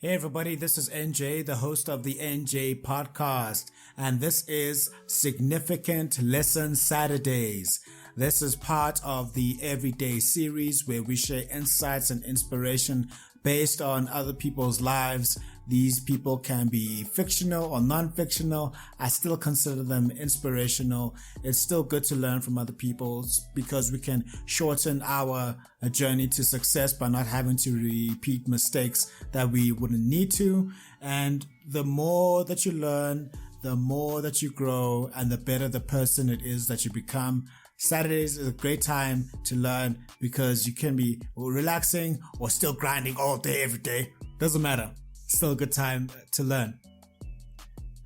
Hey everybody, this is NJ, the host of the NJ podcast, and this is Significant Lesson Saturdays. This is part of the Everyday series where we share insights and inspiration based on other people's lives. These people can be fictional or non-fictional. I still consider them inspirational. It's still good to learn from other people because we can shorten our journey to success by not having to repeat mistakes that we wouldn't need to. And the more that you learn, the more that you grow, and the better the person it is that you become. Saturdays is a great time to learn because you can be relaxing or still grinding all day, every day. Doesn't matter. Still a good time to learn.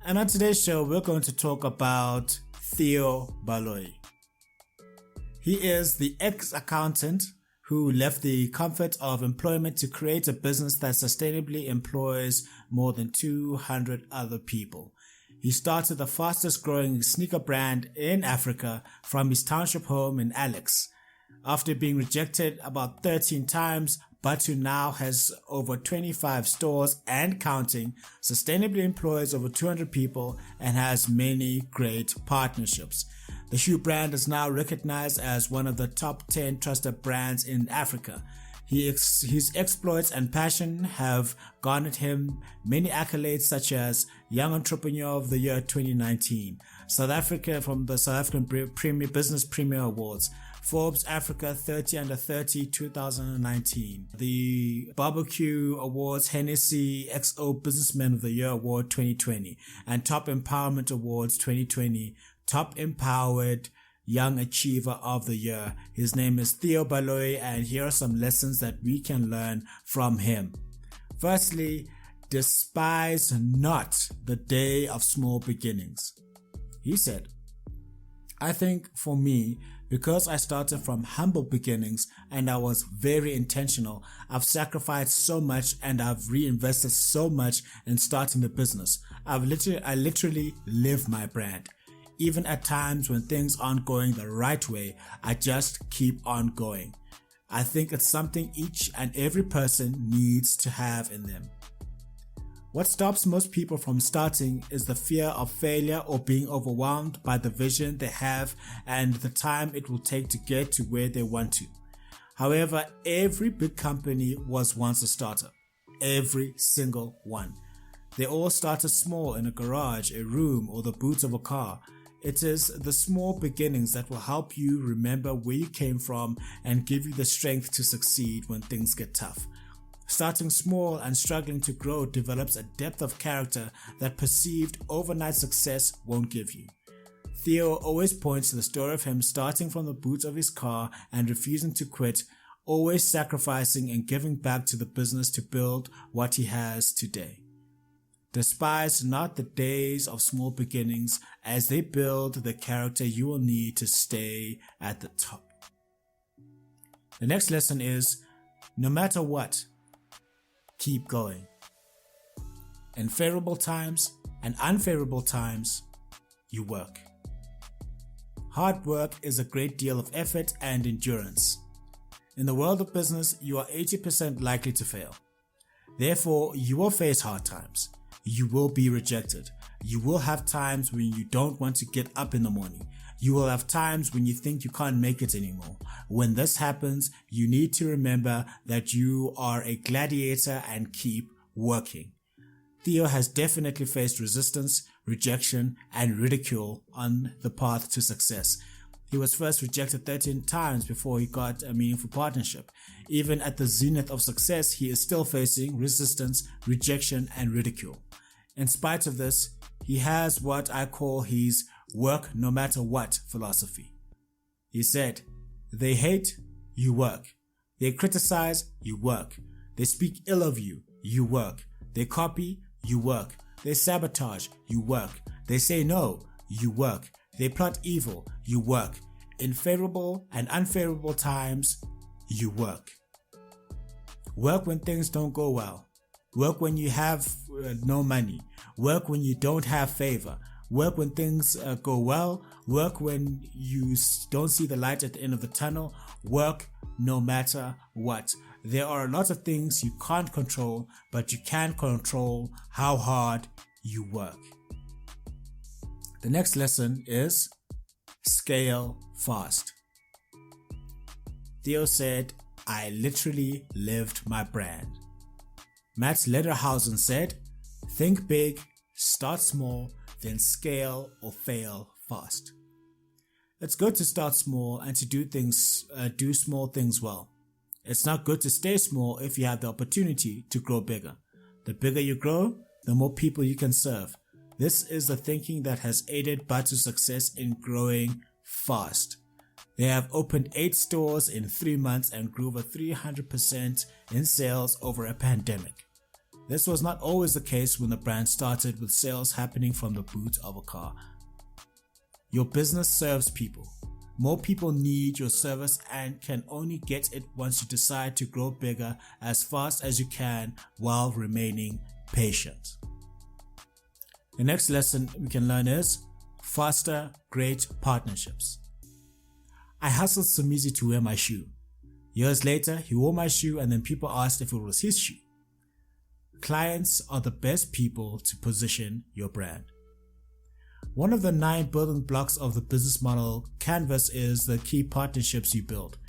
And on today's show, we're going to talk about Theo Baloyi. He is the ex-accountant who left the comfort of employment to create a business that sustainably employs more than 200 other people. He started the fastest growing sneaker brand in Africa from his township home in Alex. After being rejected about 13 times, Bhatu now has over 25 stores and counting, sustainably employs over 200 people, and has many great partnerships. The shoe brand is now recognized as one of the top 10 trusted brands in Africa. His exploits and passion have garnered him many accolades such as Young Entrepreneur of the Year 2019, South Africa from the South African Business Premier Awards, Forbes Africa 30 Under 30 2019, the BBQ Awards Hennessy XO Businessman of the Year Award 2020, and Top Empowerment Awards 2020, Top Empowered Young Achiever of the Year. His name is Theo Baloyi, and here are some lessons that we can learn from him. Firstly, despise not the day of small beginnings. He said, I think for me, because I started from humble beginnings and I was very intentional, I've sacrificed so much and I've reinvested so much in starting the business. I literally live my brand. Even at times when things aren't going the right way, I just keep on going. I think it's something each and every person needs to have in them. What stops most people from starting is the fear of failure or being overwhelmed by the vision they have and the time it will take to get to where they want to. However, every big company was once a starter. Every single one. They all started small in a garage, a room, or the boot of a car. It is the small beginnings that will help you remember where you came from and give you the strength to succeed when things get tough. Starting small and struggling to grow develops a depth of character that perceived overnight success won't give you. Theo always points to the story of him starting from the boot of his car and refusing to quit, always sacrificing and giving back to the business to build what he has today. Despise not the days of small beginnings, as they build the character you will need to stay at the top. The next lesson is, no matter what, keep going. In favorable times and unfavorable times, you work. Hard work is a great deal of effort and endurance. In the world of business, you are 80% likely to fail. Therefore, you will face hard times. You will be rejected. You will have times when you don't want to get up in the morning. You will have times when you think you can't make it anymore. When this happens, you need to remember that you are a gladiator and keep working. Theo has definitely faced resistance, rejection, and ridicule on the path to success. He was first rejected 13 times before he got a meaningful partnership. Even at the zenith of success, he is still facing resistance, rejection, and ridicule. In spite of this, he has what I call his work no matter what philosophy. He said, they hate, you work. They criticize, you work. They speak ill of you, you work. They copy, you work. They sabotage, you work. They say no, you work. They plot evil, you work. In favorable and unfavorable times, you work. Work when things don't go well. Work when you have no money. Work when you don't have favor. Work when things go well. Work when you don't see the light at the end of the tunnel. Work no matter what. There are a lot of things you can't control, but you can control how hard you work. The next lesson is scale fast. Theo said, I literally lived my brand. Matt Lederhausen said, think big, start small, then scale or fail fast. It's good to start small and to do small things well. It's not good to stay small if you have the opportunity to grow bigger. The bigger you grow, the more people you can serve. This is the thinking that has aided Bhatu's success in growing fast. They have opened 8 stores in 3 months and grew over 300% in sales over a pandemic. This was not always the case when the brand started, with sales happening from the boot of a car. Your business serves people. More people need your service and can only get it once you decide to grow bigger as fast as you can while remaining patient. The next lesson we can learn is foster great partnerships. I hustled Somizi to wear my shoe. Years later, he wore my shoe and then people asked if it was his shoe. Clients are the best people to position your brand. One of the 9 building blocks of the business model canvas is the key partnerships you build.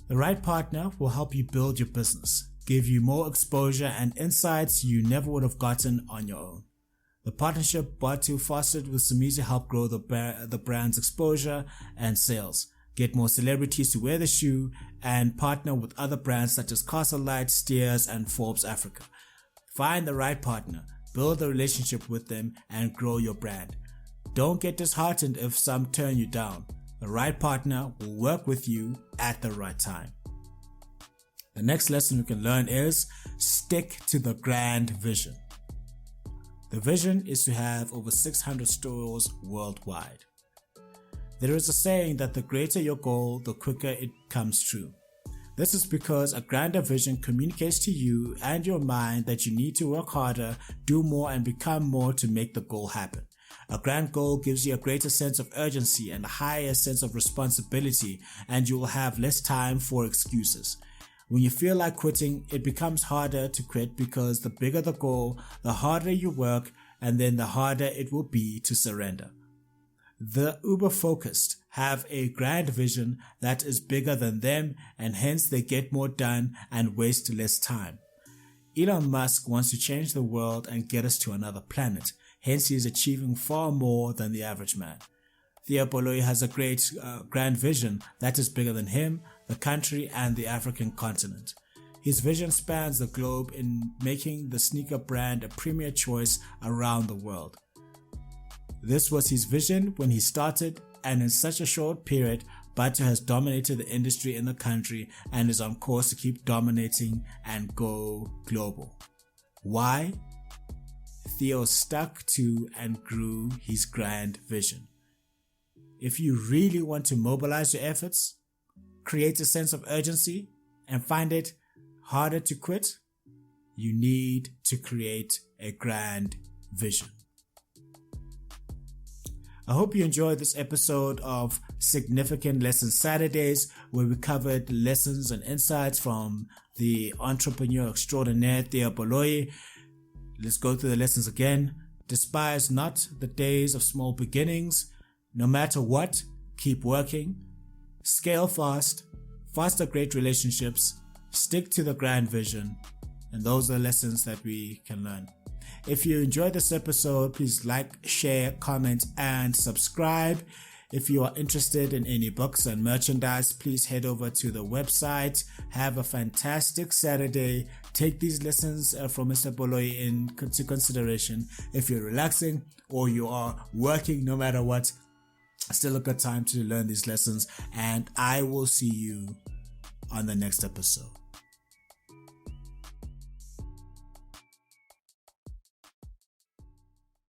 The right partner will help you build your business, give you more exposure and insights you never would have gotten on your own. The partnership Bhatu fostered with Somizi helped grow the brand's exposure and sales, get more celebrities to wear the shoe, and partner with other brands such as Castle Light, Steers, and Forbes Africa. Find the right partner, build a relationship with them, and grow your brand. Don't get disheartened if some turn you down. The right partner will work with you at the right time. The next lesson we can learn is stick to the grand vision. The vision is to have over 600 stores worldwide. There is a saying that the greater your goal, the quicker it comes true. This is because a grander vision communicates to you and your mind that you need to work harder, do more, and become more to make the goal happen. A grand goal gives you a greater sense of urgency and a higher sense of responsibility, and you will have less time for excuses. When you feel like quitting, it becomes harder to quit because the bigger the goal, the harder you work, and then the harder it will be to surrender. The uber-focused have a grand vision that is bigger than them, and hence they get more done and waste less time. Elon Musk wants to change the world and get us to another planet, hence he is achieving far more than the average man. Theo Baloyi has a great grand vision that is bigger than him, the country, and the African continent. His vision spans the globe in making the sneaker brand a premier choice around the world. This was his vision when he started, and in such a short period, Bhatu has dominated the industry in the country and is on course to keep dominating and go global. Why? Theo stuck to and grew his grand vision. If you really want to mobilize your efforts, create a sense of urgency, and find it harder to quit, you need to create a grand vision. I hope you enjoyed this episode of Significant Lessons Saturdays, where we covered lessons and insights from the entrepreneur extraordinaire Theo Baloyi. Let's go through the lessons again. Despise not the days of small beginnings. No matter what, keep working. Scale fast. Foster great relationships. Stick to the grand vision. And those are the lessons that we can learn. If you enjoyed this episode, please like, share, comment, and subscribe. If you are interested in any books and merchandise, please head over to the website. Have a fantastic Saturday. Take these lessons from Mr. Baloyi into consideration. If you're relaxing or you are working, no matter what, still a good time to learn these lessons. And I will see you on the next episode.